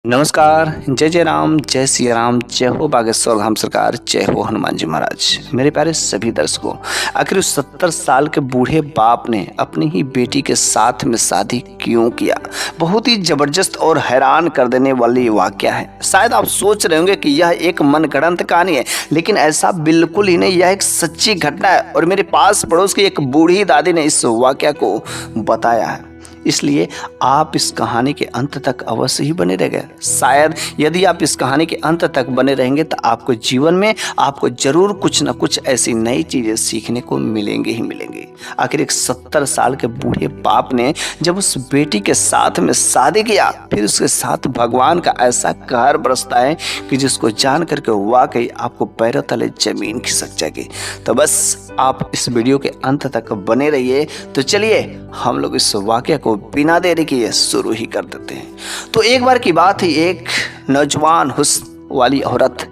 नमस्कार। जय जय राम, जय सिया राम, जय हो बागेश्वर धाम सरकार, जय हो हनुमान जी महाराज। मेरे प्यारे सभी दर्शकों, आखिर उस 70 साल के बूढ़े बाप ने अपनी ही बेटी के साथ में शादी क्यों किया? बहुत ही जबरदस्त और हैरान कर देने वाली वाकया है। शायद आप सोच रहे होंगे कि यह एक मनगढ़ंत कहानी है, लेकिन ऐसा बिल्कुल ही नहीं। यह एक सच्ची घटना है और मेरे पास पड़ोस की एक बूढ़ी दादी ने इस वाकया को बताया है। इसलिए आप इस कहानी के अंत तक अवश्य ही बने रहेंगे। शायद यदि आप इस कहानी के अंत तक बने रहेंगे तो आपको जीवन में आपको जरूर कुछ न कुछ ऐसी नई चीजें सीखने को मिलेंगे ही मिलेंगे। आखिर एक 70 साल के बूढ़े बाप ने जब उस बेटी के साथ में शादी किया, फिर उसके साथ भगवान का ऐसा कहर बरसता है कि जिसको जान करके वाकई आपको पैरों तले जमीन खिसक जाएगी। तो बस आप इस वीडियो के अंत तक बने रहिए। तो चलिए हम लोग इस वाकया को बिना देरी किए शुरू ही कर देते हैं। तो एक बार की बात है, एक नौजवान हुस्न वाली औरत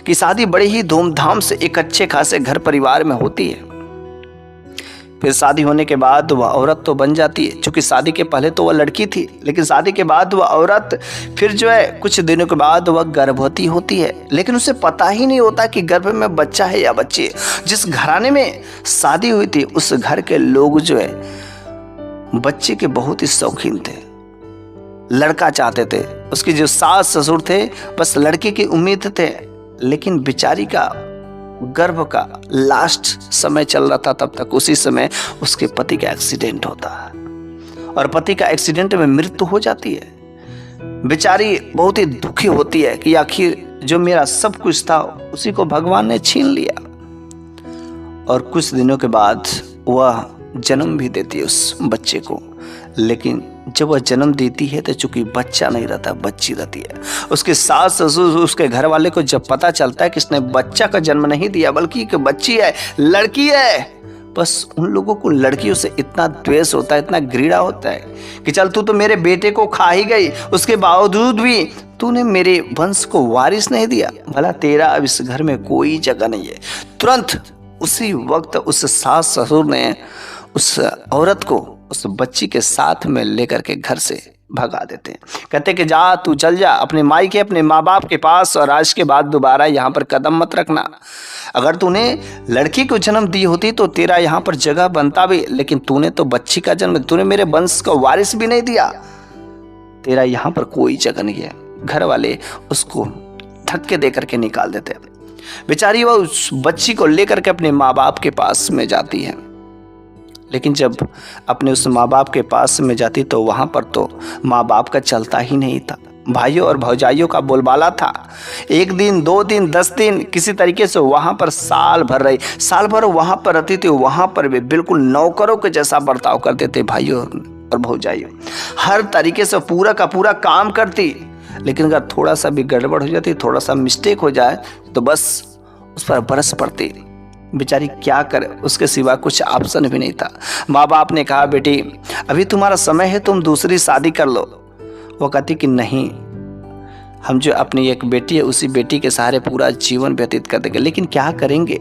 की शादी बड़े ही धूमधाम से एक अच्छे खासे घर परिवार में होती है। फिर शादी होने के बाद वह औरत तो बन जाती है, क्योंकि शादी के पहले तो वह लड़की थी, लेकिन शादी के बाद वह औरत फिर जो है कुछ दिनों के बाद वह गर्भवती होती है। लेकिन उसे पता ही नहीं होता कि गर्भ में बच्चा है या बच्ची है। जिस घराने में शादी हुई थी उस घर के लोग जो है बच्चे के बहुत ही शौकीन थे, लड़का चाहते थे। उसके जो सास ससुर थे बस लड़के की उम्मीद थे। लेकिन बेचारी का गर्भ का लास्ट समय चल रहा था, तब तक उसी समय उसके पति का एक्सीडेंट होता है और पति का एक्सीडेंट में मृत्यु हो जाती है। बेचारी बहुत ही दुखी होती है कि आखिर जो मेरा सब कुछ था उसी को भगवान ने छीन लिया। और कुछ दिनों के बाद वह जन्म भी देती है उस बच्चे को। लेकिन जब वह जन्म देती है तो चूंकि बच्चा नहीं रहता, बच्ची रहती है। उसके सास ससुर उसके घर वाले को जब पता चलता है कि इसने बच्चा का जन्म नहीं दिया बल्कि एक बच्ची है, लड़की है, बस उन लोगों को लड़कियों से इतना द्वेष होता है, इतना घृणा होता है कि चल तू तो मेरे बेटे को खा ही गई, उसके बावजूद भी तूने मेरे वंश को वारिस नहीं दिया, भला तेरा अब इस घर में कोई जगह नहीं है। तुरंत उसी वक्त उस सास ससुर ने उस औरत को उस बच्ची के साथ में लेकर के घर से भगा देते हैं। कहते कि जा तू चल जा अपने माई के, अपने माँ बाप के पास, और आज के बाद दोबारा यहाँ पर कदम मत रखना। अगर तूने लड़की को जन्म दी होती तो तेरा यहाँ पर जगह बनता भी, लेकिन तूने तो बच्ची का जन्म, तूने मेरे वंश को वारिस भी नहीं दिया, तेरा यहाँ पर कोई जगह नहीं है। घर वाले उसको धक्के दे करके निकाल देते हैं। बेचारी वह उस बच्ची को लेकर के अपने माँ बाप के पास में जाती है। लेकिन जब अपने उस माँ बाप के पास में जाती तो वहाँ पर तो माँ बाप का चलता ही नहीं था। भाइयों और भौजाइयों का बोलबाला था। एक दिन, 2 दिन, 10 दिन, किसी तरीके से वहाँ पर साल भर रही। साल भर वहाँ पर रहती थी। वहाँ पर भी बिल्कुल नौकरों के जैसा बर्ताव करते थे भाइयों और भौजाइयों। हर तरीके से पूरा का पूरा काम करती, लेकिन अगर थोड़ा सा भी गड़बड़ हो जाती, थोड़ा सा मिस्टेक हो जाए तो बस उस पर बरस पड़ती। बेचारी क्या करे, उसके सिवा कुछ ऑप्शन भी नहीं था। माँ बाप ने कहा बेटी अभी तुम्हारा समय है, तुम दूसरी शादी कर लो। वो कहती कि नहीं, हम जो अपनी एक बेटी है उसी बेटी के सहारे पूरा जीवन व्यतीत कर देंगे। लेकिन क्या करेंगे,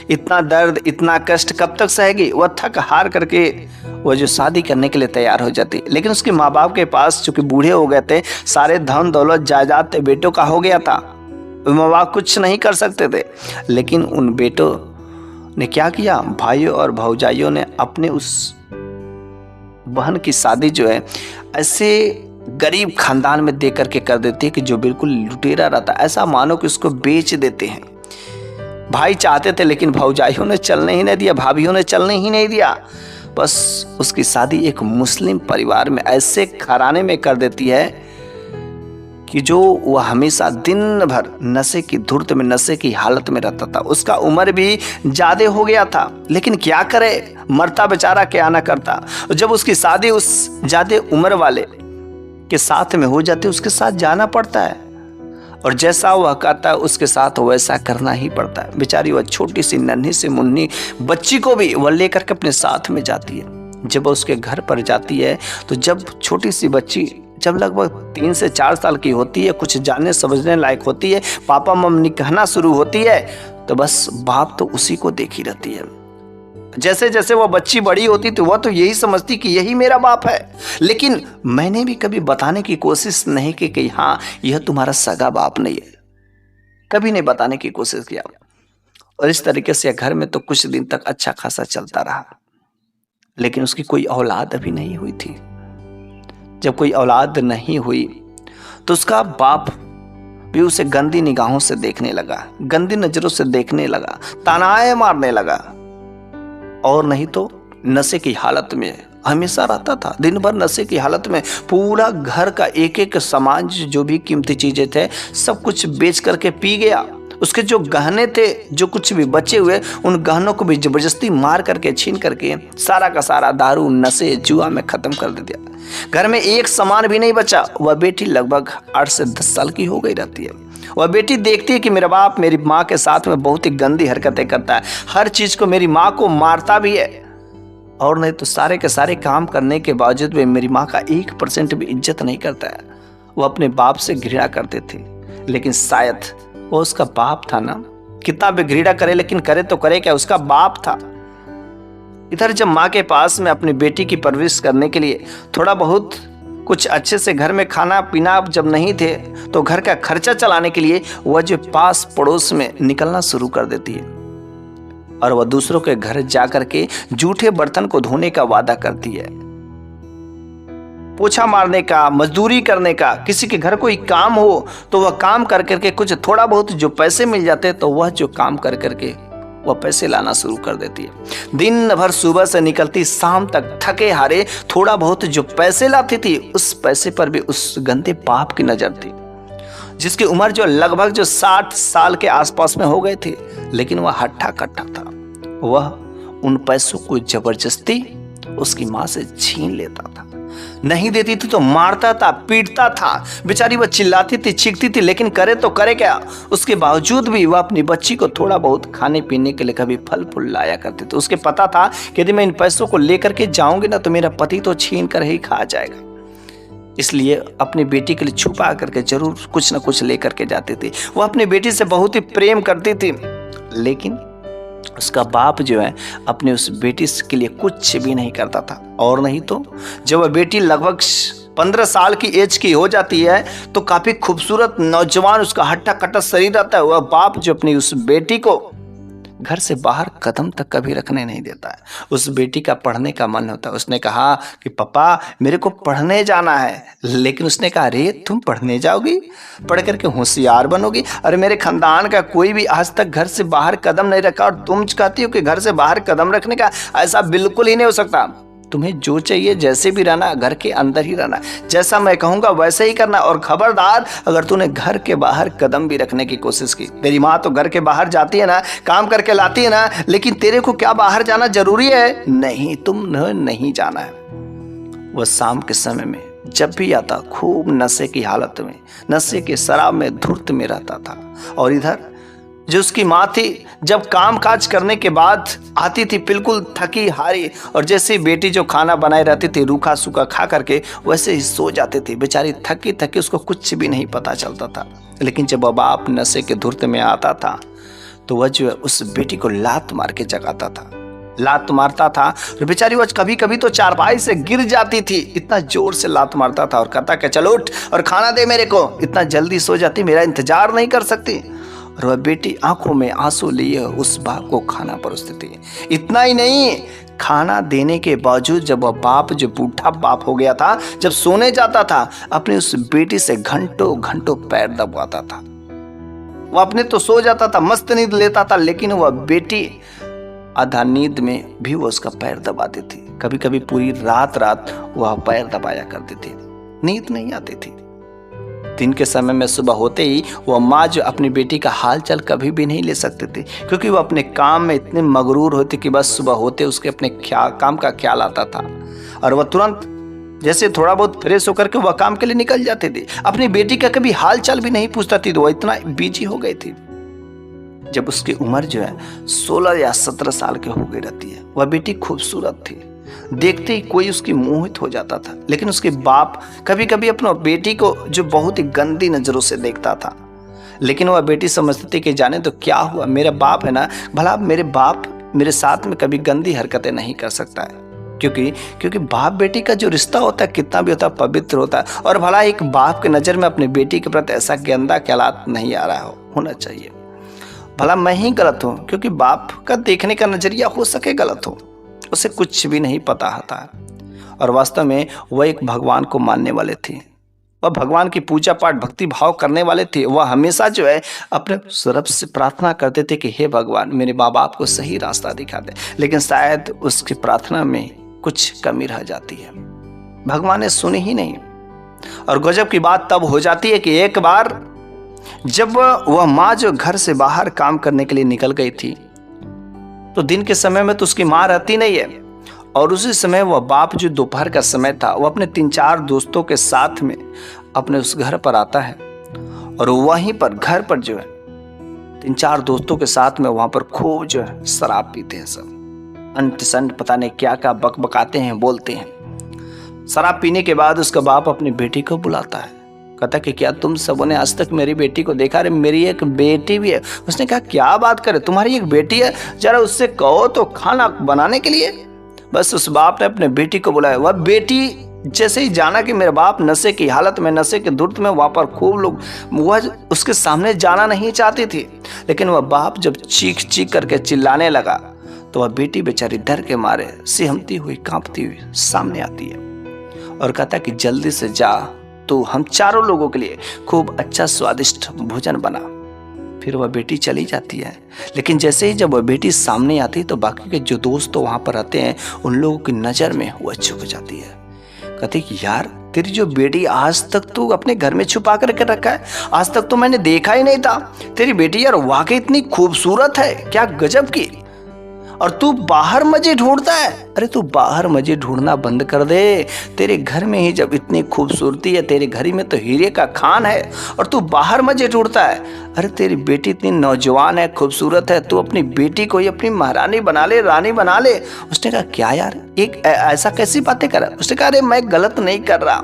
इतना दर्द, इतना कष्ट कब तक सहेगी। वह थक हार करके वह जो शादी करने के लिए तैयार हो जाती। लेकिन उसके माँ बाप के पास चूंकि बूढ़े हो गए थे, सारे धन दौलत जायदाद बेटों का हो गया था, माँ बाप कुछ नहीं कर सकते थे। लेकिन उन बेटों ने क्या किया, भाइयों और भौजाइयों ने अपने उस बहन की शादी जो है ऐसे गरीब खानदान में दे करके कर देते हैं कि जो बिल्कुल लुटेरा रहता है, ऐसा मानो कि उसको बेच देते हैं। भाई चाहते थे लेकिन भौजाइयों ने चलने ही नहीं दिया, भाभियों ने चलने ही नहीं दिया। बस उसकी शादी एक मुस्लिम परिवार में ऐसे घराने में कर देती है कि जो वह हमेशा दिन भर नशे की धुर्त में, नशे की हालत में रहता था। उसका उम्र भी ज्यादा हो गया था, लेकिन क्या करे, मरता बेचारा क्या ना करता। जब उसकी शादी उस ज्यादा उम्र वाले के साथ में हो जाती, उसके साथ जाना पड़ता है और जैसा वह कहता है उसके साथ वैसा करना ही पड़ता है। बेचारी वह छोटी सी नन्ही सी मुन्नी बच्ची को भी वह लेकर के अपने साथ में जाती है। जब वह उसके घर पर जाती है तो जब छोटी सी बच्ची जब लगभग 3 से 4 साल की होती है, कुछ जानने समझने लायक होती है, पापा मम्मी कहना शुरू होती है, तो बस बाप तो उसी को देखी रहती है। जैसे जैसे वह बच्ची बड़ी होती तो वह तो यही समझती कि यही मेरा बाप है, लेकिन मैंने भी कभी बताने की कोशिश नहीं की कि हाँ यह तुम्हारा सगा बाप नहीं है, कभी नहीं बताने की कोशिश किया। और इस तरीके से घर में तो कुछ दिन तक अच्छा खासा चलता रहा, लेकिन उसकी कोई औलाद अभी नहीं हुई थी। जब कोई औलाद नहीं हुई तो उसका बाप भी उसे गंदी निगाहों से देखने लगा, गंदी नजरों से देखने लगा, तानाएं मारने लगा, और नहीं तो नशे की हालत में हमेशा रहता था। दिन भर नशे की हालत में पूरा घर का एक एक सामान, जो भी कीमती चीजें थे, सब कुछ बेच करके पी गया। उसके जो गहने थे, जो कुछ भी बचे हुए, उन गहनों को भी जबरदस्ती मार करके, छीन करके सारा का सारा दारू, नशे, जुआ में खत्म कर दिया। घर में एक सामान भी नहीं बचा। वह बेटी लगभग 8 से 10 साल की हो गई रहती है। वह बेटी देखती है कि मेरा बाप मेरी माँ के साथ में बहुत ही गंदी हरकतें करता है, हर चीज को मेरी माँ को मारता भी है, और नहीं तो सारे के सारे काम करने के बावजूद भी मेरी माँ का 1% भी इज्जत नहीं करता है। वो अपने बाप से घृणा करते थे, लेकिन शायद वो उसका बाप था ना। कितना भी घृणा करे, लेकिन करे तो करे क्या, उसका बाप था। इधर जब माँ के पास में अपनी बेटी की परवरिश करने के लिए थोड़ा बहुत कुछ अच्छे से घर में खाना पीना जब नहीं थे, तो घर का खर्चा चलाने के लिए वह जो पास पड़ोस में निकलना शुरू कर देती है, और वह दूसरों के घर जाकर के जूठे बर्तन को धोने का वादा करती है, पोछा मारने का, मजदूरी करने का। किसी के घर कोई काम हो तो वह काम कर करके कुछ थोड़ा बहुत जो पैसे मिल जाते, तो वह जो काम कर करके वह पैसे लाना शुरू कर देती है। दिन भर सुबह से निकलती, शाम तक थके हारे थोड़ा बहुत जो पैसे लाती थी, उस पैसे पर भी उस गंदे बाप की नजर थी, जिसकी उम्र जो लगभग जो 60 साल के आसपास में हो गए थे, लेकिन वह हट्ठा कट्ठा था। वह उन पैसों को जबरदस्ती उसकी माँ से छीन लेता था, नहीं देती थी तो मारता था, पीटता था। बेचारी वह चिल्लाती थी, चीखती थी, लेकिन करे तो करे क्या। उसके बावजूद भी वह अपनी बच्ची को थोड़ा बहुत खाने पीने के लिए कभी फल फूल लाया करते थे। उसके पता था कि यदि मैं इन पैसों को लेकर के जाऊंगी ना, तो मेरा पति तो छीन कर ही खा जाएगा, इसलिए अपनी बेटी के लिए छुपा करके जरूर कुछ ना कुछ लेकर के जाती थी। वह अपनी बेटी से बहुत ही प्रेम करती थी, लेकिन उसका बाप जो है अपनी उस बेटी के लिए कुछ भी नहीं करता था। और नहीं तो जब वह बेटी लगभग 15 साल की एज की हो जाती है, तो काफी खूबसूरत नौजवान, उसका हट्टा कट्टा शरीर रहता है। वह बाप जो अपनी उस बेटी को घर से बाहर कदम तक कभी रखने नहीं देता है। उस बेटी का पढ़ने का मन होता है। उसने कहा कि पापा मेरे को पढ़ने जाना है, लेकिन उसने कहा अरे तुम पढ़ने जाओगी, पढ़ करके होशियार बनोगी। अरे मेरे खानदान का कोई भी आज तक घर से बाहर कदम नहीं रखा, और तुम कहती हो कि घर से बाहर कदम रखने का, ऐसा बिल्कुल ही नहीं हो सकता। तुम्हें जो चाहिए, जैसे भी रहना, घर के अंदर ही रहना, जैसा मैं कहूँगा वैसे ही करना। और खबरदार अगर तूने घर के बाहर कदम भी रखने की कोशिश की, तेरी माँ तो घर के बाहर जाती है ना, काम करके लाती है ना, लेकिन तेरे को क्या बाहर जाना जरूरी है? नहीं, तुम नहीं जाना है। वह शाम के समय में जब भी आता, खूब नशे की हालत में, नशे के शराब में धुर्त में रहता था। और इधर जो उसकी माँ थी, जब काम काज करने के बाद आती थी बिल्कुल थकी हारी, और जैसे बेटी जो खाना बनाए रहती थी रूखा सूखा खा करके, वैसे ही सो जाती थी। बेचारी थकी थकी, उसको कुछ भी नहीं पता चलता था। लेकिन जब बाप नशे के धुर्त में आता था, तो वह जो है उस बेटी को लात मार के जगाता था, लात मारता था। और बेचारी वह कभी कभी तो चारपाई से गिर जाती थी, इतना जोर से लात मारता था, और कहता कि चलो उठ और खाना दे मेरे को, इतना जल्दी सो जाती, मेरा इंतजार नहीं कर सकती। और वह बेटी आंखों में आंसू लिए उस बाप को खाना परोसती थी। इतना ही नहीं, खाना देने के बावजूद जब वह बाप, जो बूढ़ा बाप हो गया था, जब सोने जाता था, अपनी उस बेटी से घंटों घंटों पैर दबाता था। वह अपने तो सो जाता था, मस्त नींद लेता था, लेकिन वह बेटी आधा नींद में भी वो उसका पैर दबाती थी। कभी कभी पूरी रात वह पैर दबाया करती थी, नींद नहीं आती थी। दिन के समय में सुबह होते ही वह माँ जो अपनी बेटी का हाल चाल कभी भी नहीं ले सकती थी, क्योंकि वह अपने काम में इतने मगरूर होती कि बस सुबह होते उसके अपने काम का ख्याल आता था, और वह तुरंत जैसे थोड़ा बहुत फ्रेश होकर के वह काम के लिए निकल जाती थी। अपनी बेटी का कभी हाल चाल भी नहीं पूछता थी, तो वह इतना बिजी हो गई थी। जब उसकी उम्र जो है 16 या 17 साल की हो गई रहती है, वह बेटी खूबसूरत थी, देखते ही कोई उसकी मोहित हो जाता था। लेकिन उसके बाप कभी कभी अपना बेटी को जो बहुत ही गंदी नजरों से देखता था, लेकिन वह बेटी समझती थी कि जाने तो क्या हुआ, मेरा बाप है ना, भला मेरे बाप मेरे साथ में कभी गंदी हरकतें नहीं कर सकता है, क्योंकि बाप बेटी का जो रिश्ता होता है कितना भी होता है पवित्र होता है। और भला एक बाप के नज़र में अपनी बेटी के प्रति ऐसा गंदा ख्यालात नहीं आ रहा होना चाहिए। भला मैं ही गलत हूँ, क्योंकि बाप का देखने का नज़रिया हो सके गलत हो, उसे कुछ भी नहीं पता होता है। और वास्तव में वह एक भगवान को मानने वाले थे, वह भगवान की पूजा पाठ भक्ति भाव करने वाले थे। वह हमेशा जो है अपने रब से प्रार्थना करते थे कि हे भगवान मेरे माँ बाप को सही रास्ता दिखा दे, लेकिन शायद उसकी प्रार्थना में कुछ कमी रह जाती है, भगवान ने सुनी ही नहीं। और गजब की बात तब हो जाती है कि एक बार जब वह माँ जो घर से बाहर काम करने के लिए निकल गई थी, तो दिन के समय में तो उसकी माँ रहती नहीं है, और उसी समय वह बाप जो दोपहर का समय था वो अपने 3-4 दोस्तों के साथ में अपने उस घर पर आता है। और वहीं पर घर पर जो है 3-4 दोस्तों के साथ में वहां पर खूब जो है शराब पीते हैं, सब अंट संट पता नहीं क्या क्या बकबकाते हैं, बोलते हैं। शराब पीने के बाद उसका बाप अपनी बेटी को बुलाता है, कहता कि क्या तुम सबों ने आज तक मेरी बेटी को देखा? अरे मेरी एक बेटी भी है। उसने कहा क्या बात करे, तुम्हारी एक बेटी है, जरा उससे कहो तो खाना बनाने के लिए। बस उस बाप ने अपने बेटी को बुलाया। वह बेटी जैसे ही जाना कि मेरे बाप नशे की हालत में, नशे के धुर्त में, वहाँ पर खूब लोग, वह उसके सामने जाना नहीं चाहती थी। लेकिन वह बाप जब चीख चीख करके चिल्लाने लगा तो वह बेटी बेचारी डर के मारे सिहमती हुई कांपती हुई सामने आती है और कहता कि जल्दी से जा, तो हम चारों लोगों के लिए खूब अच्छा स्वादिष्ट भोजन बना। फिर वह बेटी चली जाती है। लेकिन जैसे ही जब वह बेटी सामने आती तो बाकी के जो दोस्त तो वहाँ पर रहते हैं उन लोगों की नज़र में वह छुप जाती है। कहते कि यार तेरी जो बेटी आज तक तू अपने घर में छुपा करके रखा है, आज तक तो मैंने देखा ही नहीं था। तेरी बेटी यार वाकई इतनी खूबसूरत है, क्या गजब की, और तू बाहर मजे ढूंढता है। अरे तू बाहर मजे ढूंढना बंद कर दे, तेरे घर में ही जब इतनी खूबसूरती है, तेरे घर में तो हीरे का खान है और तू बाहर मजे ढूंढता है। अरे तेरी बेटी इतनी नौजवान है, खूबसूरत है, तू अपनी बेटी को ही अपनी महारानी बना ले, रानी बना ले। उसने कहा क्या यार, एक ऐसा कैसी बातें कर रहा है? उसने कहा अरे मैं गलत नहीं कर रहा।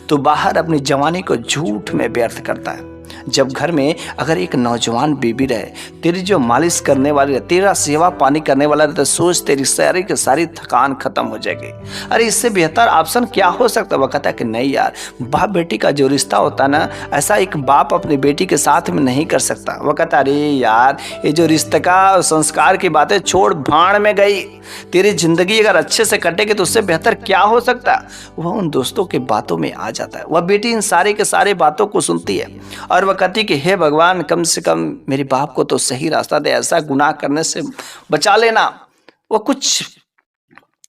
तो बाहर अपनी जवानी को झूठ में व्यर्थ करता है। जब घर में अगर एक नौजवान बेबी रहे, तेरी जो मालिश करने वाली रहे, तेरा सेवा पानी करने वाला रहे, तो सोच तेरी सारी की सारी थकान खत्म हो जाएगी। अरे इससे बेहतर ऑप्शन क्या हो सकता है? वह कहता है कि नहीं यार, बाप बेटी का जो रिश्ता होता है ना, ऐसा एक बाप अपनी बेटी के साथ में नहीं कर सकता। वह कहता अरे यार ये जो रिश्ते का संस्कार की बातें छोड़, भाड़ में गई। तेरी जिंदगी अगर अच्छे से कटेगी तो उससे बेहतर क्या हो सकता है? वह उन दोस्तों के बातों में आ जाता है। वह बेटी इन सारे के सारे बातों को सुनती है और वह कहती कि हे भगवान कम से कम मेरे बाप को तो सही रास्ता दे, ऐसा गुनाह करने से बचा लेना। वो कुछ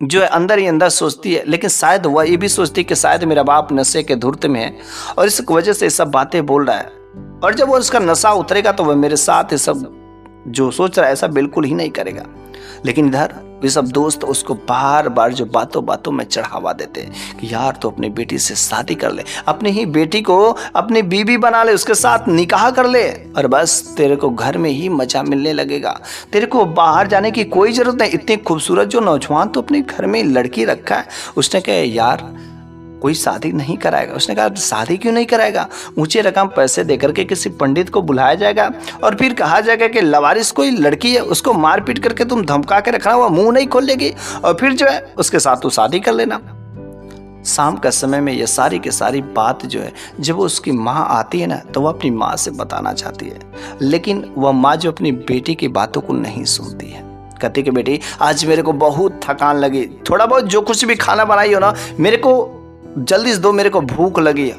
जो है अंदर ही अंदर सोचती है, लेकिन शायद वह ये भी सोचती कि शायद मेरा बाप नशे के धुर्त में है और इस वजह से सब बातें बोल रहा है, और जब वो उसका नशा उतरेगा तो वह मेरे साथ ये सब जो सोच रहा है ऐसा बिल्कुल ही नहीं करेगा। लेकिन इधर वे सब दोस्त उसको बार बार जो बातों बातों में चढ़ावा देते हैं कि यार तो अपनी बेटी से शादी कर ले, अपनी ही बेटी को अपनी बीवी बना ले, उसके साथ निकाह कर ले, और बस तेरे को घर में ही मजा मिलने लगेगा, तेरे को बाहर जाने की कोई जरूरत नहीं। इतनी खूबसूरत जो नौजवान तो अपने घर में लड़की रखा है। उसने कहा यार कोई शादी नहीं कराएगा। उसने कहा शादी क्यों नहीं कराएगा? ऊंचे रकम पैसे देकर के किसी पंडित को बुलाया जाएगा और फिर कहा जाएगा कि लवारिस कोई लड़की है, उसको मार पीट करके तुम धमका के रखना, वो मुंह नहीं खोलेगी, और फिर जो है उसके साथ तो शादी कर लेना। शाम का समय में ये सारी की सारी बात जो है जब वो उसकी माँ आती है ना, तो वह अपनी माँ से बताना चाहती है, लेकिन वह माँ जो अपनी बेटी की बातों को नहीं सुनती है। कहती कि बेटी आज मेरे को बहुत थकान लगी, थोड़ा बहुत जो कुछ भी खाना बनाई हो ना मेरे को जल्दी से दो, मेरे को भूख लगी है।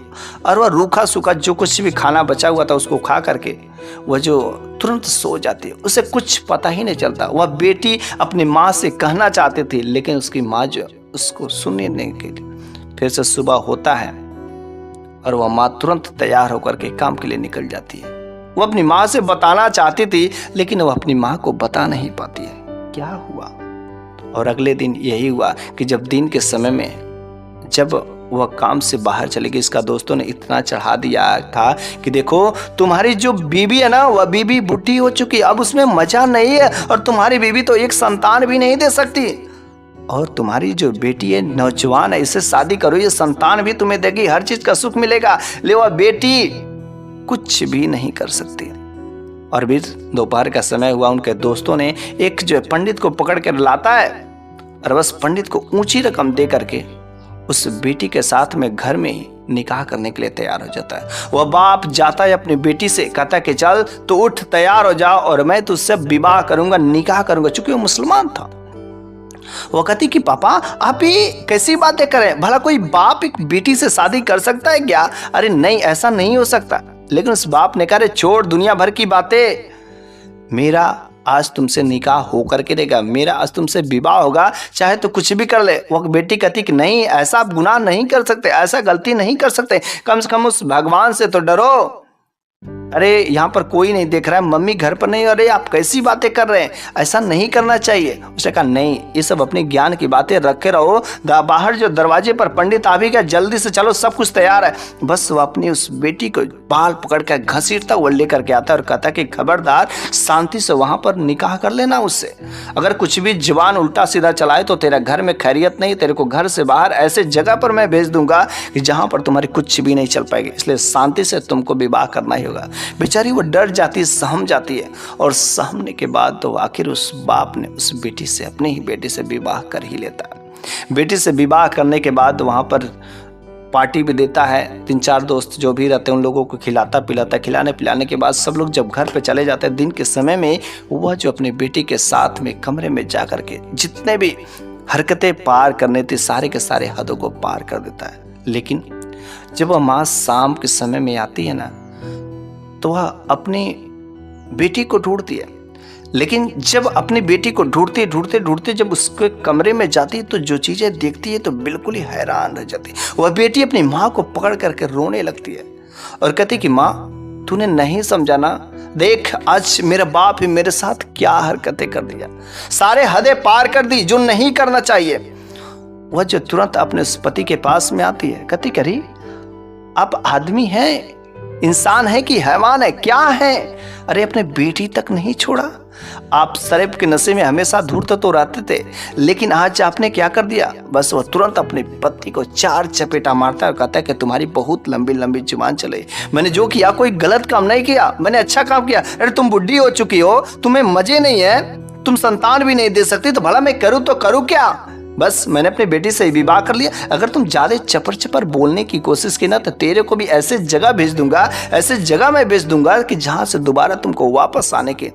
और वह रूखा सूखा जो कुछ भी खाना बचा हुआ था उसको खा करके वह जो तुरंत सो जाती है, उसे कुछ पता ही नहीं चलता। वह बेटी अपनी माँ से कहना चाहती थी, लेकिन उसकी माँ जो उसको सुनने के लिए फिर से सुबह होता है और वह माँ तुरंत तैयार होकर के काम के लिए निकल जाती है। वह अपनी माँ से बताना चाहती थी, लेकिन वह अपनी माँ को बता नहीं पाती है क्या हुआ। और अगले दिन यही हुआ कि जब दिन के समय में जब वह काम से बाहर चली गई, इसका दोस्तों ने इतना चढ़ा दिया था कि देखो तुम्हारी जो बीबी है ना, वह बीबी बुढ़ी हो चुकी है, अब उसमें मजा नहीं है, और तुम्हारी बीबी तो एक संतान भी नहीं दे सकती, और तुम्हारी जो बेटी है नौजवान है, इससे शादी करो, ये संतान भी तुम्हें देगी, हर चीज का सुख मिलेगा, ले वह बेटी कुछ भी नहीं कर सकती। और भी दोपहर का समय हुआ, उनके दोस्तों ने एक जो है पंडित को पकड़ कर लाता है और बस पंडित को ऊंची रकम दे करके उस बेटी के साथ में घर में ही निकाह करने के लिए तैयार हो जाता है। वह बाप जाता है अपनी बेटी से, कहता है कि चल तो उठ, तैयार हो जा और मैं तुझसे विवाह करूंगा, निकाह करूंगा। चूंकि वो मुसलमान था। वो कहती कि पापा आप ये कैसी बातें करें, भला कोई बाप एक बेटी से शादी कर सकता है क्या? अरे नहीं, ऐसा नहीं हो सकता। लेकिन उस बाप ने कहा छोड़ दुनिया भर की बातें, मेरा आज तुमसे निकाह होकर के रहेगा, मेरा आज तुमसे विवाह होगा, चाहे तो कुछ भी कर ले। वो बेटी कहती कि नहीं, ऐसा आप गुनाह नहीं कर सकते, ऐसा गलती नहीं कर सकते, कम से कम उस भगवान से तो डरो। अरे यहाँ पर कोई नहीं देख रहा है, मम्मी घर पर नहीं, अरे आप कैसी बातें कर रहे हैं, ऐसा नहीं करना चाहिए। उसने कहा नहीं, ये सब अपने ज्ञान की बातें रखे रहो। बाहर जो दरवाजे पर पंडित आ भी गया, जल्दी से चलो, सब कुछ तैयार है। बस वो अपनी उस बेटी को बाल पकड़ कर घसीटता वो लेकर के आता है और कहता कि खबरदार शांति से वहां पर निकाह कर लेना उससे। अगर कुछ भी जवान उल्टा सीधा चलाए तो तेरा घर में खैरियत नहीं, तेरे को घर से बाहर ऐसे जगह पर मैं भेज दूंगा कि जहां पर तुम्हारी कुछ भी नहीं चल पाएगी। इसलिए शांति से तुमको विवाह करना ही होगा। बेचारी वो डर जाती है, सहम जाती है और सहमने के बाद तो आखिर उस बाप ने उस बेटी से, अपनी ही बेटी से विवाह कर ही लेता है। बेटी से विवाह करने के बाद वहाँ पर पार्टी भी देता है। 3-4 दोस्त जो भी रहते हैं उन लोगों को खिलाता पिलाता, खिलाने पिलाने के बाद सब लोग जब घर पे चले जाते हैं दिन के समय में, वह जो अपनी बेटी के साथ में कमरे में जा करके जितने भी हरकतें पार करने थी सारे के सारे हदों को पार कर देता है। लेकिन जब वह माँ शाम के समय में आती है ना, तो वह अपनी बेटी को ढूंढती है। लेकिन जब अपनी बेटी को ढूंढते ढूंढते ढूंढते जब उसके कमरे में जाती है तो जो चीजें देखती है तो बिल्कुल ही हैरान रह जाती है। वह बेटी अपनी माँ को पकड़ करके रोने लगती है और कहती कि माँ तूने नहीं समझा ना, देख आज मेरा बाप ही मेरे साथ क्या हरकतें कर दिया, सारे हदें पार कर दी जो नहीं करना चाहिए। वह जो तुरंत अपने उस पति के पास में आती है, कहती करी आप आदमी हैं, इंसान है कि हैवान है, क्या है? अरे अपने बेटी तक नहीं छोड़ा। आप शराब के नशे में हमेशा धूर्त तो रहते थे, लेकिन आज आपने क्या कर दिया? बस वह तुरंत अपने पति को 4 चपेटा मारता है और कहता है कि तुम्हारी बहुत लंबी लंबी जुबान चले, मैंने जो किया कोई गलत काम नहीं किया, मैंने अच्छा काम किया। अरे तुम बुढ़ी हो चुकी हो, तुम्हें मजे नहीं है, तुम संतान भी नहीं दे सकती, तो भला मैं करूँ तो करूँ क्या? बस मैंने अपनी बेटी से विवाह कर लिया। अगर तुम ज्यादा चपर चपर बोलने की कोशिश की ना तो तेरे को भी ऐसे जगह भेज दूंगा, ऐसे जगह में भेज दूंगा कि जहां से दोबारा तुमको वापस आने के,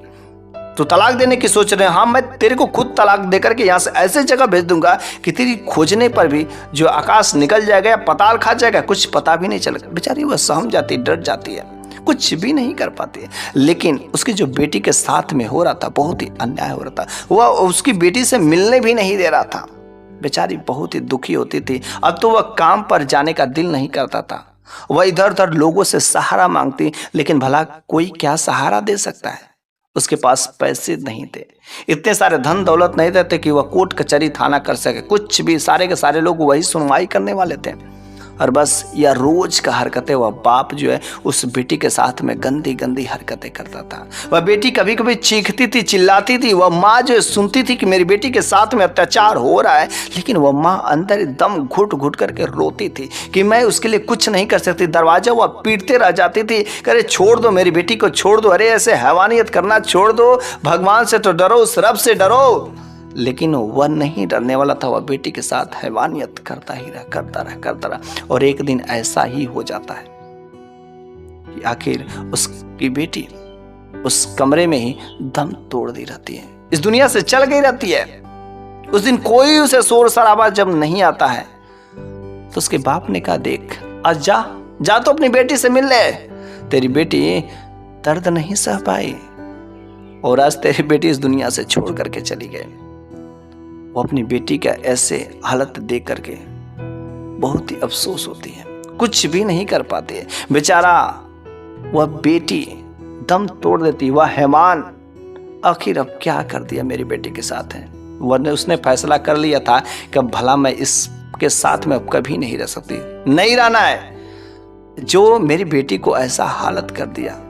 तो तलाक देने की सोच रहे हैं। हाँ, मैं तेरे को खुद तलाक देकर के यहाँ से ऐसे जगह भेज दूंगा कि तेरी खोजने पर भी जो आकाश निकल जाएगा या पताल खा जाएगा, कुछ पता भी नहीं चलेगा। बेचारी वह सहम जाती, डर जाती है, कुछ भी नहीं कर पाती है। लेकिन उसकी जो बेटी के साथ में हो रहा था बहुत ही अन्याय हो रहा था। वह उसकी बेटी से मिलने भी नहीं दे रहा था। बेचारी बहुत ही दुखी होती थी। अब तो वह काम पर जाने का दिल नहीं करता था। वह इधर उधर लोगों से सहारा मांगती, लेकिन भला कोई क्या सहारा दे सकता है? उसके पास पैसे नहीं थे, इतने सारे धन दौलत नहीं थे कि वह कोर्ट कचहरी थाना कर सके, कुछ भी। सारे के सारे लोग वही सुनवाई करने वाले थे। और बस यह रोज का हरकतें वह बाप जो है उस बेटी के साथ में गंदी गंदी हरकतें करता था। वह बेटी कभी कभी चीखती थी, चिल्लाती थी। वह माँ जो सुनती थी कि मेरी बेटी के साथ में अत्याचार हो रहा है, लेकिन वह माँ अंदर दम घुट घुट करके रोती थी कि मैं उसके लिए कुछ नहीं कर सकती। दरवाजा वह पीटते रह जाती थी, अरे छोड़ दो मेरी बेटी को, छोड़ दो, अरे ऐसे हैवानियत करना छोड़ दो, भगवान से तो डरो, उस रब से डरो। लेकिन वह नहीं डरने वाला था। वह बेटी के साथ हैवानियत करता रहा। और एक दिन ऐसा ही हो जाता है कि आखिर उसकी बेटी उस कमरे में ही दम तोड़ दी रहती है, इस दुनिया से चल गई रहती है। उस दिन कोई उसे शोर शराबा जब नहीं आता है तो उसके बाप ने कहा देख आज जा तो अपनी बेटी से मिल ले, तेरी बेटी दर्द नहीं सह पाई और आज तेरी बेटी इस दुनिया से छोड़ करके चली गई। वो अपनी बेटी का ऐसे हालत देख करके बहुत ही अफसोस होती है, कुछ भी नहीं कर पाती है। बेचारा वह बेटी दम तोड़ देती, वह हैवान आखिर अब क्या कर दिया मेरी बेटी के साथ है। वरने उसने फैसला कर लिया था कि भला मैं इसके साथ में अब कभी नहीं रह सकती, नहीं रहना है। जो मेरी बेटी को ऐसा हालत कर दिया,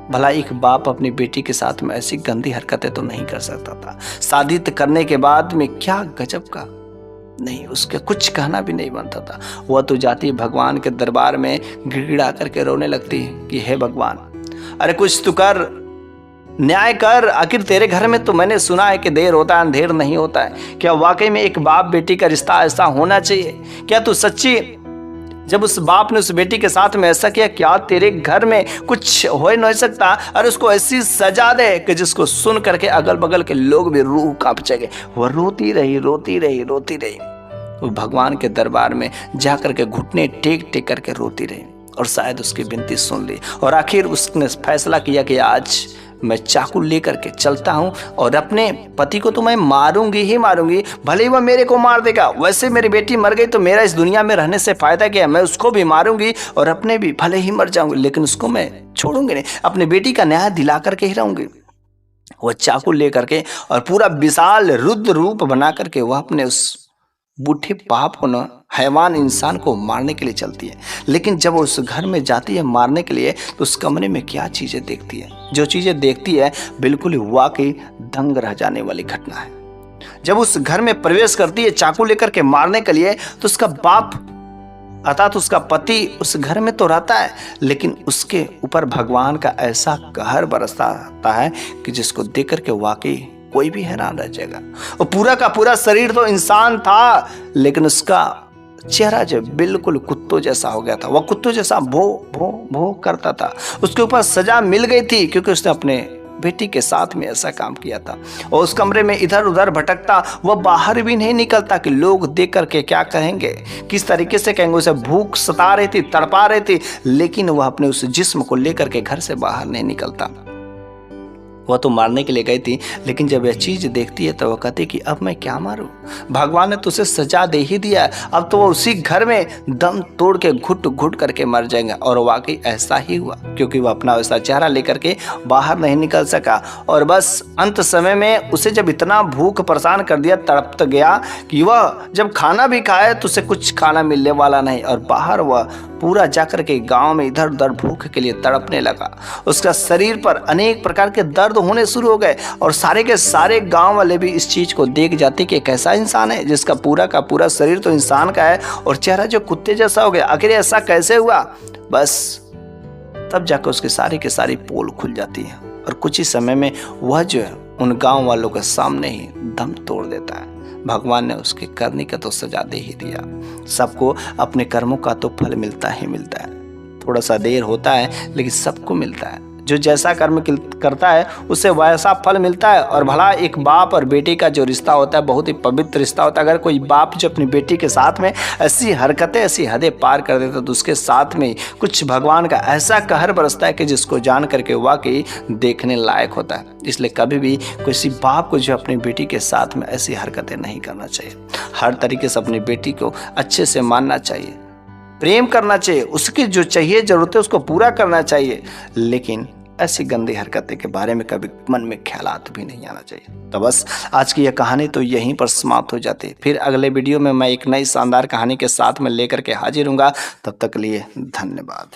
भला एक बाप अपनी बेटी के साथ में ऐसी गंदी हरकतें तो नहीं कर सकता था। शादी करने के बाद में क्या गजब का नहीं, उसके कुछ कहना भी नहीं बनता था। वह तो जाती भगवान के दरबार में गिड़गिड़ा करके रोने लगती कि हे भगवान, अरे कुछ तो कर, न्याय कर, आखिर तेरे घर में तो मैंने सुना है कि देर होता है अंधेर नहीं होता है। क्या वाकई में एक बाप बेटी का रिश्ता ऐसा होना चाहिए? क्या तू सच्ची जब उस बाप ने उस बेटी के साथ में ऐसा किया, क्या तेरे घर में कुछ हो नहीं सकता? और उसको ऐसी सजा दे कि जिसको सुन करके अगल बगल के लोग भी रूह कांप जाएंगे। वह रोती रही रोती रही रोती रही, वो भगवान के दरबार में जा करके घुटने टेक टेक करके रोती रही और शायद उसकी विनती सुन ली। और आखिर उसने फैसला किया कि आज मैं चाकू लेकर के चलता हूं और अपने पति को तो मैं मारूंगी ही मारूंगी, भले ही वह मेरे को मार देगा। वैसे मेरी बेटी मर गई तो मेरा इस दुनिया में रहने से फायदा क्या है? मैं उसको भी मारूंगी और अपने भी भले ही मर जाऊंगी, लेकिन उसको मैं छोड़ूंगी नहीं, अपनी बेटी का न्याय दिला करके ही रहूंगी। वह चाकू लेकर के और पूरा विशाल रुद्र रूप बना करके वह अपने उस बूढ़े पाप को न हैवान इंसान को मारने के लिए चलती है। लेकिन जब वो उस घर में जाती है मारने के लिए, तो उस कमरे में क्या चीजें देखती है? जो चीजें देखती है बिल्कुल वाकई दंग रह जाने वाली घटना है। जब उस घर में प्रवेश करती है चाकू लेकर के मारने के लिए, तो उसका बाप अर्थात उसका पति उस घर में तो रहता है, लेकिन उसके ऊपर भगवान का ऐसा कहर बरसता है कि जिसको देख करके वाकई कोई भी हैरान रह जाएगा। और पूरा का पूरा शरीर तो इंसान था, लेकिन उसका चेहरा जो बिल्कुल कुत्तों जैसा हो गया था। वह कुत्तों जैसा भो भो भो करता था। उसके ऊपर सजा मिल गई थी क्योंकि उसने अपने बेटी के साथ में ऐसा काम किया था। और उस कमरे में इधर उधर भटकता, वह बाहर भी नहीं निकलता कि लोग देख करके क्या कहेंगे, किस तरीके से कहेंगे। उसे भूख सता रही थी, तड़पा रही थी, लेकिन वह अपने उस जिस्म को लेकर के घर से बाहर नहीं निकलता। वह तो मारने के लिए गई थी, लेकिन जब यह चीज देखती है तो वह कहती कि अब मैं क्या मारूं? भगवान ने तो उसे सजा दे ही दिया, अब तो वह उसी घर में दम तोड़ के घुट घुट करके मर जाएंगे। और वाकई ऐसा ही हुआ, क्योंकि वह अपना वैसा चेहरा लेकर के बाहर नहीं निकल सका। और बस अंत समय में उसे जब इतना भूख परेशान कर दिया, तड़प गया कि वह जब खाना भी खाए तो उसे कुछ खाना मिलने वाला नहीं। और बाहर वह पूरा जाकर के गांव में इधर उधर भूख के लिए तड़पने लगा। उसका शरीर पर अनेक प्रकार के दर्द होने शुरू हो गए और सारे के सारे गांव वाले भी इस चीज को देख जाते कि एक ऐसा इंसान है जिसका पूरा का पूरा शरीर तो इंसान का है और चेहरा जो कुत्ते जैसा हो गया। आखिर ऐसा कैसे हुआ? बस तब जाकर उसकी सारी की सारी पोल खुल जाती है और कुछ ही समय में वह जो है उन गांव वालों के सामने ही दम तोड़ देता है। भगवान ने उसके करने का तो सजा दे ही दिया। सबको अपने कर्मों का तो फल मिलता ही मिलता है। थोड़ा सा देर होता है, लेकिन सबको मिलता है। जो जैसा कर्म करता है उसे वैसा फल मिलता है। और भला एक बाप और बेटी का जो रिश्ता होता है बहुत ही पवित्र रिश्ता होता है। अगर कोई बाप जो अपनी बेटी के साथ में ऐसी हरकतें, ऐसी हदें पार कर देता तो उसके साथ में कुछ भगवान का ऐसा कहर बरसता है कि जिसको जान करके वाकई देखने लायक होता है। इसलिए कभी भी किसी बाप को जो अपनी बेटी के साथ में ऐसी हरकतें नहीं करना चाहिए। हर तरीके से अपनी बेटी को अच्छे से मानना चाहिए, प्रेम करना चाहिए, उसकी जो चाहिए जरूरत है उसको पूरा करना चाहिए। लेकिन ऐसी गंदी हरकतें के बारे में कभी मन में ख्यालात भी नहीं आना चाहिए। तो बस आज की यह कहानी तो यहीं पर समाप्त हो जाती है। फिर अगले वीडियो में मैं एक नई शानदार कहानी के साथ में लेकर के हाजिर हूँगा। तब तक के लिए धन्यवाद।